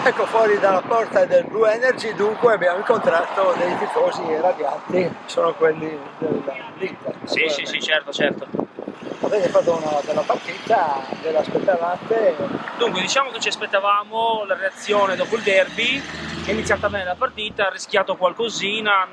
Ecco, fuori dalla porta del Blue Energy dunque abbiamo incontrato dei tifosi radianti, sono quelli dell'Inter. Sì, certo. Avete fatto una bella partita, ve l'aspettavate? Dunque, diciamo che ci aspettavamo la reazione dopo il derby, è iniziata bene la partita, ha rischiato qualcosina,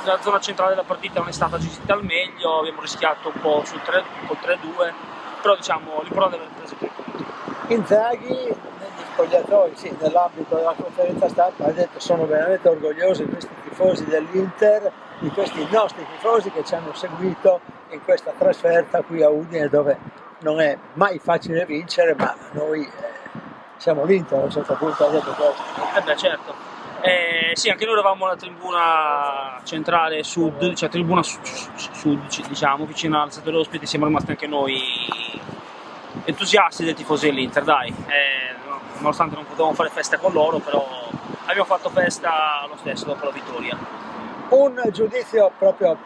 la zona centrale della partita non è stata gestita al meglio, abbiamo rischiato un po' sul 3-2, però diciamo l'importante è aver preso il punto. Inzaghi negli spogliatoi, sì, nell'ambito della conferenza stampa ha detto sono veramente orgogliosi di questi tifosi dell'Inter, di questi nostri tifosi che ci hanno seguito in questa trasferta qui a Udine, dove non è mai facile vincere, ma noi siamo l'Inter a un certo punto, ha detto questo. Beh, certo. Sì, anche noi eravamo alla tribuna centrale sud, cioè tribuna sud, diciamo, vicino al settore ospiti, siamo rimasti anche noi entusiasti del tifosi dell'Inter, dai. Nonostante non potevamo fare festa con loro, però abbiamo fatto festa lo stesso dopo la vittoria. Un giudizio proprio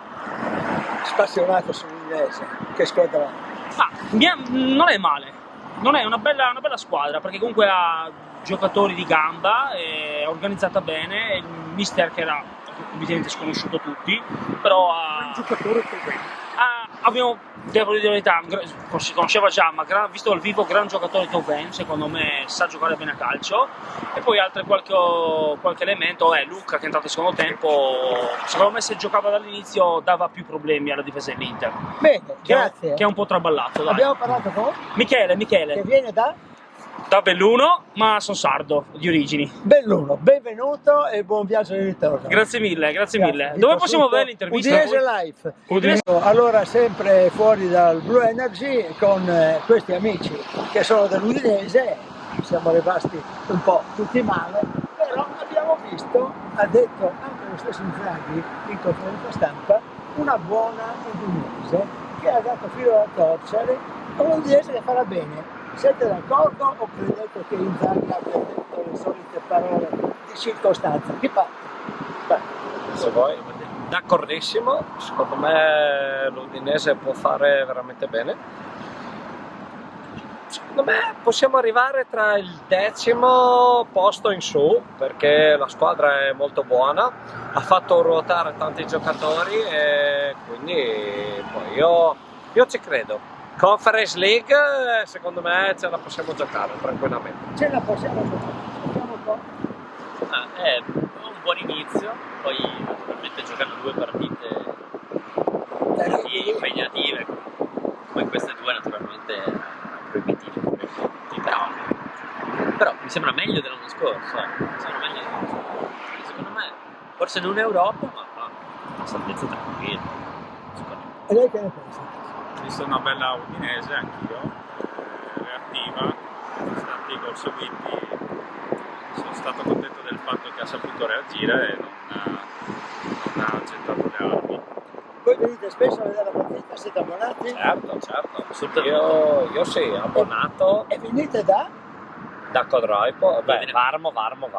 spassionato sull'Udinese, che squadra? Non è male, non è una bella squadra, perché comunque ha giocatori di gamba, è organizzata bene, il mister che era ovviamente sconosciuto a tutti, però ha... giocatore che abbiamo, devo dire la verità, si conosceva già, ma visto dal vivo, gran giocatore Thauvin, secondo me sa giocare bene a calcio, e poi qualche elemento, Luca che è entrato al secondo tempo, secondo me se giocava dall'inizio dava più problemi alla difesa dell'Inter. Bene, grazie. Che è un po' traballato, dai. Abbiamo parlato con? Michele. Che viene da Belluno, ma sono sardo di origini. Belluno, benvenuto e buon viaggio di ritorno. Grazie mille. Dove possiamo vedere l'intervista? Udinese Live. Allora, sempre fuori dal Blue Energy con questi amici che sono dell'Udinese, siamo rimasti un po' tutti male, però abbiamo visto, ha detto anche lo stesso Inzaghi in conferenza stampa, una buona Udinese che ha dato filo da torcere, un Udinese che farà bene. Siete d'accordo o credete che Inzaghi abbia detto le solite parole di circostanza? Chi parte? Se vuoi, d'accordissimo, secondo me l'Udinese può fare veramente bene. Secondo me possiamo arrivare tra il 10° posto in su, perché la squadra è molto buona, ha fatto ruotare tanti giocatori e quindi poi io ci credo. Conference League secondo me ce la possiamo giocare tranquillamente. Ce la possiamo giocare. È un buon inizio, poi naturalmente giocando 2 partite impegnative come queste 2 naturalmente proibitive, però mi sembra meglio dell'anno scorso, secondo me forse non Europa, ma una salvezza tranquilla. E lei che ne pensa? Ho visto una bella Udinese anch'io, reattiva, nonostante i gol seguiti. Sono stato contento del fatto che ha saputo reagire e non ha gettato le armi. Voi venite spesso a vedere la partita, siete abbonati? Certo. Io sì, abbonato. E venite da? Da Codraipo, Varmo. Varmo?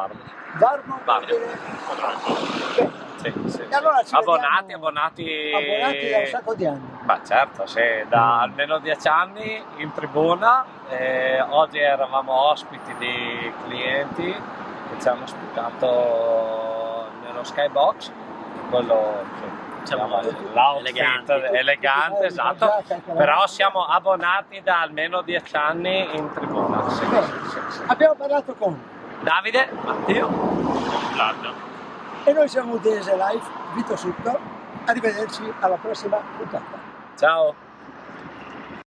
Sì. E allora Abbonati da un sacco di anni. Beh, certo, sì, da almeno 10 anni in tribuna. Oggi eravamo ospiti di clienti che ci hanno ospitato nello Skybox, quello l'outfit elegante, esatto, però siamo abbonati da almeno 10 anni in tribuna. Sì. Abbiamo parlato con Davide, Matteo, Vlad. e noi siamo Udinese Live, Vito Sutto, arrivederci alla prossima puntata. ciao!